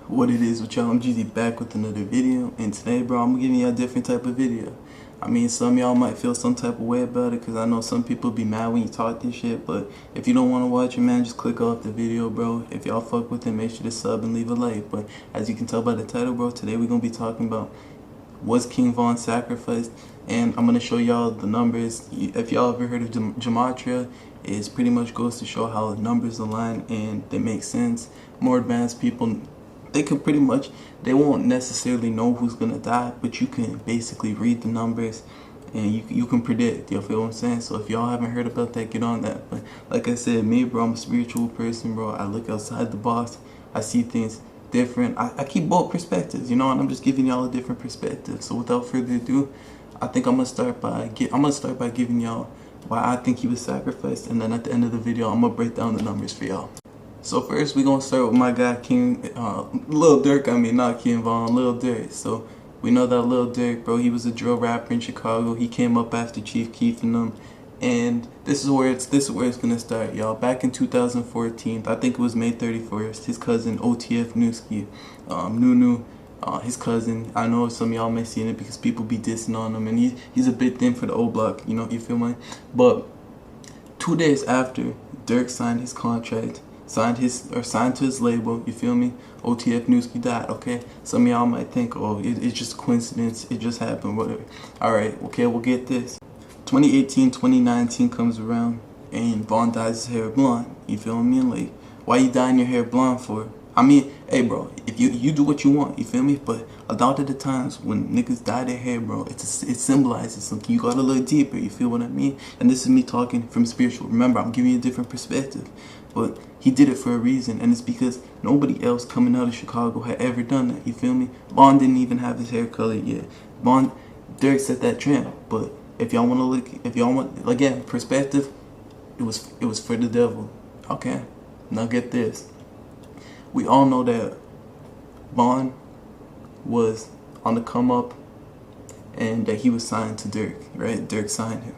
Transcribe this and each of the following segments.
What it is with y'all, I'm Jeezy back with another video, and today, bro, I'm giving y'all a different type of video. I mean, some of y'all might feel some type of way about it, because I know some people be mad when you talk this shit, but if you don't want to watch it, man, just click off the video, bro. If y'all fuck with it, make sure to sub and leave a like. But as you can tell by the title, bro, today we're going to be talking about was King Von sacrificed, and I'm going to show y'all the numbers. If y'all ever heard of Gematria, it pretty much goes to show how the numbers align and they make sense. More advanced people, they can pretty much, they won't necessarily know who's gonna die, but you can basically read the numbers and you can predict. You feel what I'm saying? So if y'all haven't heard about that, get on that. But like I said, me, bro, I'm a spiritual person, bro. I look outside the box. I see things different. I keep both perspectives, you know, and I'm just giving y'all a different perspective. So without further ado, I think I'm gonna start by giving y'all why I think he was sacrificed, and then at the end of the video, I'm gonna break down the numbers for y'all. So first, we're going to start with my guy, Lil Durk. I mean, not King Von, Lil Durk. So we know that Lil Durk, bro, he was a drill rapper in Chicago. He came up after Chief Keef and them. And this is where it's going to start, y'all. Back in 2014, I think it was May 31st, his cousin, OTF Newski, Nunu, his cousin, I know some of y'all may see it because people be dissing on him. And he's a bit thin for the old block, you know, you feel me? But 2 days after Durk signed his contract, signed to his label, you feel me? OTF Newski died, okay? Some of y'all might think, oh, it's just a coincidence, it just happened, whatever. Alright, okay, we'll get this. 2018, 2019 comes around, and Von dyes his hair blonde, you feel me? Like, why you dyeing your hair blonde for? I mean, hey, bro, if you do what you want, you feel me? But a lot of the times when niggas dye their hair, bro, it symbolizes something. You gotta look deeper, you feel what I mean? And this is me talking from spiritual. Remember, I'm giving you a different perspective. But he did it for a reason, and it's because nobody else coming out of Chicago had ever done that, you feel me? Von didn't even have his hair colored yet. Durk set that trend. But if y'all want to look, if y'all want, again, perspective, it was for the devil, okay? Now get this. We all know that Von was on the come up and that he was signed to Durk, right? Durk signed him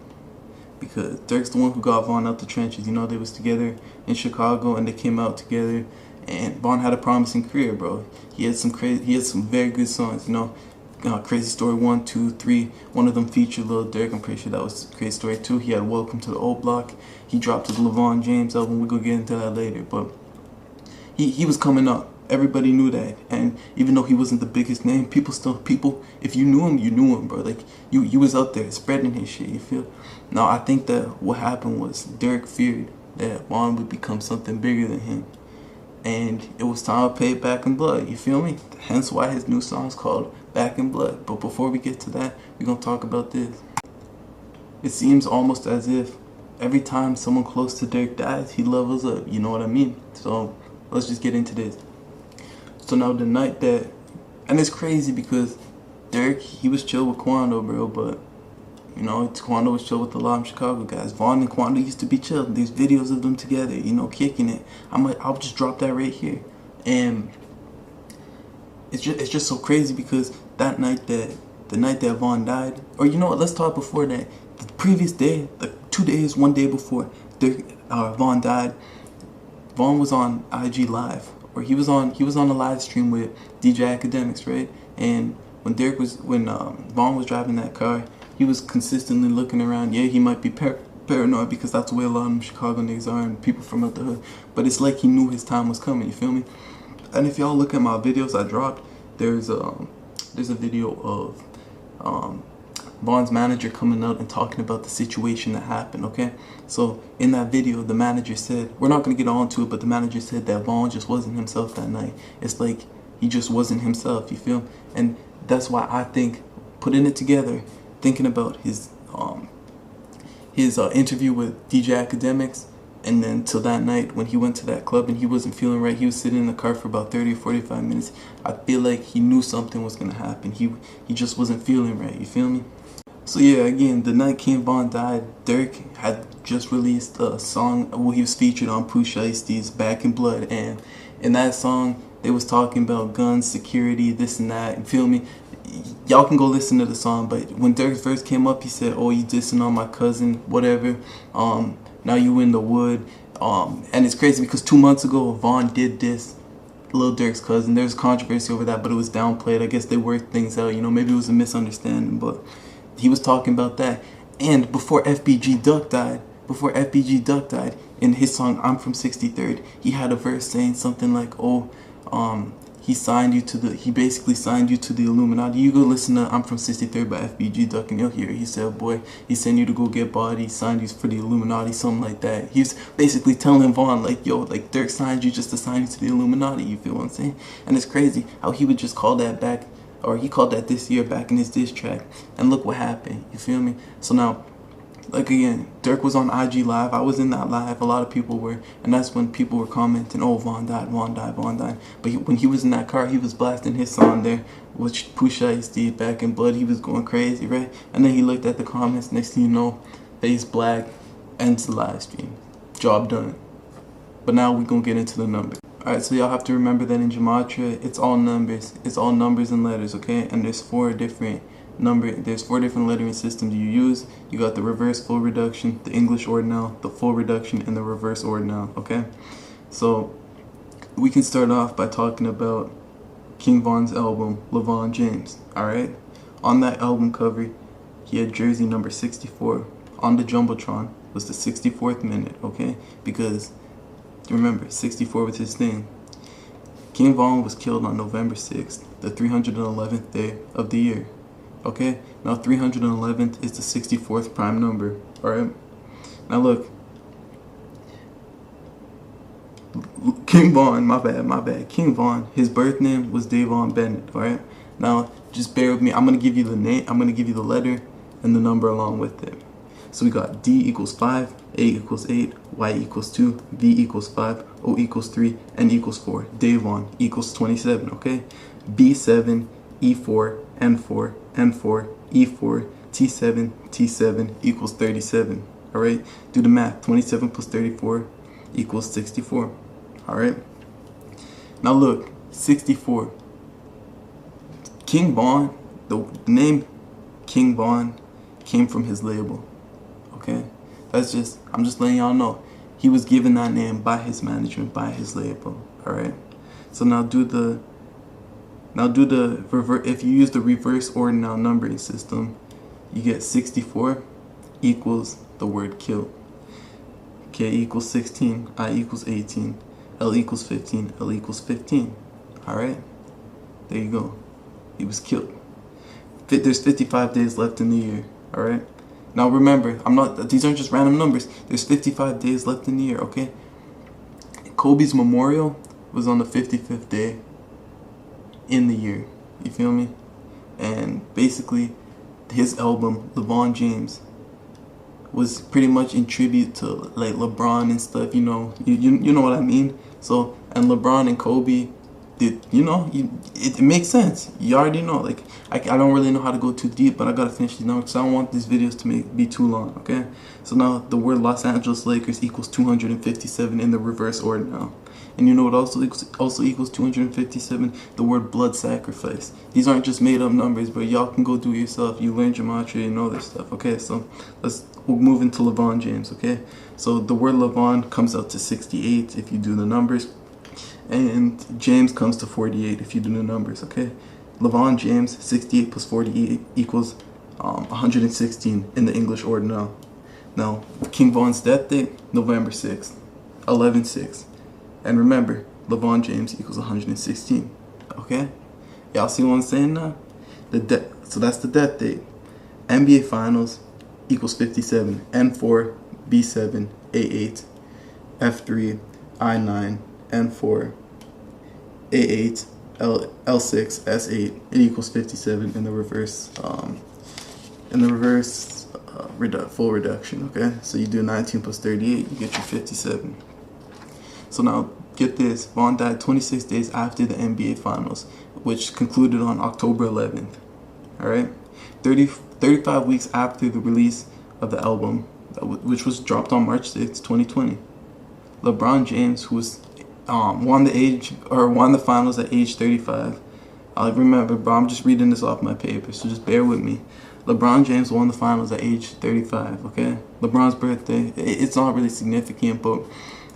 because Durk's the one who got Von out the trenches. You know, they was together in Chicago and they came out together, and Von had a promising career, bro. He had some very good songs, you know. Crazy Story 1, 2, 3. One of them featured Lil Durk. I'm pretty sure that was Crazy Story 2. He had Welcome to the Old Block. He dropped his LeVon James album. We're gonna get into that later, but he was coming up. Everybody knew that, and even though he wasn't the biggest name, people, if you knew him, bro. Like, you was out there spreading his shit, you feel? Now, I think that what happened was Durk feared that Von would become something bigger than him, and it was time to pay it back in blood, you feel me? Hence why his new song's called Back in Blood. But before we get to that, we're gonna talk about this. It seems almost as if every time someone close to Durk dies, he levels up, you know what I mean? So let's just get into this. So now the night that, and it's crazy because Durk, he was chill with Quando, bro, but you know, Quando was chill with a lot of Chicago guys. Von and Quando used to be chill. There's videos of them together, you know, kicking it. I'll just drop that right here. And it's just so crazy because the night that Von died, or you know what, let's talk before that. The previous day, like 2 days, 1 day before Von died, Von was on IG Live, or he was on a live stream with DJ Academics, right? And when Von was driving that car, he was consistently looking around. Yeah, he might be paranoid because that's the way a lot of them Chicago niggas are and people from out the hood. But it's like he knew his time was coming, you feel me? And if y'all look at my videos I dropped, there's a video of Von's manager coming out and talking about the situation that happened, okay? So in that video, the manager said, we're not going to get on to it, but the manager said that Von just wasn't himself that night. It's like he just wasn't himself, you feel? And that's why I think, putting it together, thinking about his interview with DJ Academics, and then till that night when he went to that club and he wasn't feeling right, he was sitting in the car for about 30 or 45 minutes. I feel like he knew something was gonna happen. He just wasn't feeling right, you feel me? So yeah, again, the night King Von died, Durk had just released a song where he was featured on Pusha Ice-T's Back in Blood, and in that song they was talking about guns, security, this and that, you feel me? Y'all can go listen to the song, but when Durk's verse came up, he said, oh, you dissing on my cousin, whatever, now you in the wood, and it's crazy because 2 months ago, Von did this Lil Durk's cousin. There's controversy over that, but it was downplayed. I guess they worked things out, you know, maybe it was a misunderstanding, but he was talking about that. And before FBG Duck died, in his song I'm from 63rd, he had a verse saying something like, oh, he basically signed you to the Illuminati. You go listen to I'm from 63rd by FBG Duck and you'll hear it. He said, boy, he sent you to go get body, signed you for the Illuminati, something like that. He's basically telling Vaughn, like, yo, like, Durk signed you just to sign you to the Illuminati, you feel what I'm saying? And it's crazy how he would just call that back, or he called that this year back in his diss track, and look what happened, you feel me? So now, like again, Durk was on IG Live. I was in that live. A lot of people were, and that's when people were commenting, "Oh, Von died, Von died, Von died." But when he was in that car, he was blasting his song there, which Pusha Ice D Back in Blood. He was going crazy, right? And then he looked at the comments. Next thing you know, face black, ends the live stream. Job done. But now we're gonna get into the numbers. Alright, so y'all have to remember that in Gematria, it's all numbers. It's all numbers and letters, okay? And there's four different lettering systems you use. You got the reverse full reduction, the English ordinal, the full reduction, and the reverse ordinal, okay? So we can start off by talking about King Von's album, LeVon James, alright? On that album cover, he had jersey number 64. On the Jumbotron was the 64th minute, okay? Because, remember, 64 was his thing. King Von was killed on November 6th, the 311th day of the year. Okay, now 311th is the 64th prime number, alright? Now look, King Von, my bad. King Von, his birth name was Davon Bennett, alright? Now, just bear with me, I'm going to give you the name, I'm going to give you the letter and the number along with it. So we got D equals 5, A equals 8, Y equals 2, V equals 5, O equals 3, N equals 4. Davon equals 27, okay? B7, E4, N4, N4, E4, T7, T7 equals 37. Alright? Do the math. 27 plus 34 equals 64. Alright? Now look, 64. King Von, the name King Von came from his label. Okay? I'm just letting y'all know. He was given that name by his management, by his label. Alright? So now do the reverse. If you use the reverse ordinal numbering system, you get 64 equals the word kill. K equals 16, I equals 18, L equals 15, L equals 15. Alright? There you go. He was killed. There's 55 days left in the year. Alright? Now remember, these aren't just random numbers. There's 55 days left in the year, okay? Kobe's memorial was on the 55th day in the year, you feel me? And basically his album LeVon James was pretty much in tribute to like LeBron and stuff, you know what I mean? So, and LeBron and Kobe did, it makes sense. You already know. Like I don't really know how to go too deep, but I gotta finish these numbers because I don't want these videos to be too long. Okay, so now the word Los Angeles Lakers equals 257 in the reverse order now. And you know what also equals 257? The word blood sacrifice. These aren't just made up numbers, but y'all can go do it yourself. You learn Gematria, you know this stuff. Okay, so we'll move into LeVon James. Okay, so the word LeVon comes out to 68 if you do the numbers, and James comes to 48 if you do the numbers. Okay, LeVon James, 68 plus 48 equals 116 in the English ordinal. Now, King Von's death date, November 6th, 11/6. And remember, LeVon James equals 116. Okay? Y'all see what I'm saying now? So that's the death date. NBA Finals equals 57. N4, B7, A8, F3, I9, N4, A8, L6, S8. It equals 57 in the reverse. Full reduction. Okay? So you do 19 plus 38, you get your 57. So now, get this, Von died 26 days after the NBA Finals, which concluded on October 11th, alright? 35 weeks after the release of the album, which was dropped on March 6, 2020. LeBron James, who was, won the finals at age 35. Remember, bro, I'm just reading this off my paper, so just bear with me. LeBron James won the finals at age 35, okay? LeBron's birthday, it's not really significant, but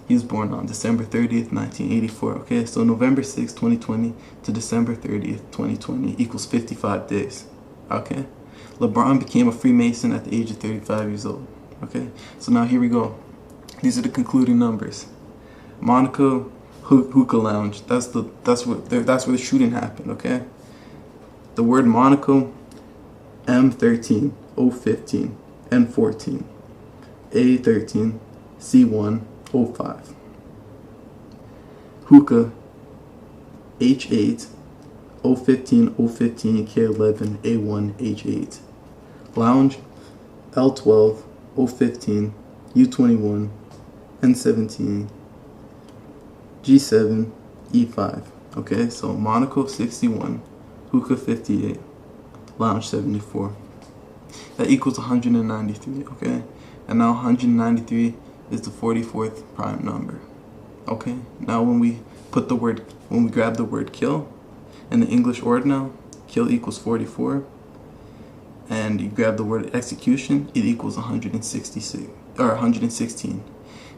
He was born on December 30th, 1984. Okay, so November 6th, 2020 to December 30th, 2020 equals 55 days. Okay, LeBron became a Freemason at the age of 35 years old. Okay, so now here we go. These are the concluding numbers. Monaco hookah lounge. That's where the shooting happened. Okay, the word Monaco, M13, O15, N14, A13, C1, O5. Hookah, H8, O15, O15, K11, A1, H8. Lounge, L12, O15, U21, N17, G7, E5. Okay, so Monaco 61, hookah 58, lounge 74. That equals 193, okay? And now 193 is the 44th prime number. Okay? Now when we grab the word kill in the English ordinal, kill equals 44. And you grab the word execution, it equals 166 or 116.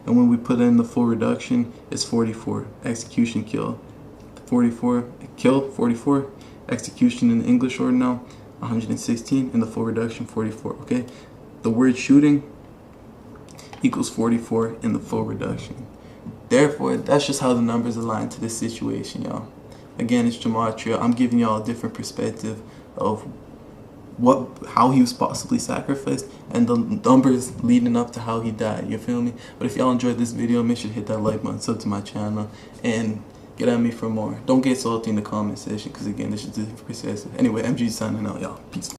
And when we put in the full reduction, it's 44. Execution kill 44, kill 44, execution in the English ordinal 116, and the full reduction 44. Okay? The word shooting equals 44 in the full reduction. Therefore, that's just how the numbers align to this situation, y'all. Again, it's Gematria. I'm giving y'all a different perspective of how he was possibly sacrificed and the numbers leading up to how he died. You feel me? But if y'all enjoyed this video, make sure to hit that like button, sub to my channel, and get at me for more. Don't get salty in the comment section, because again, this is different perspective. Anyway, MG signing out, y'all. Peace.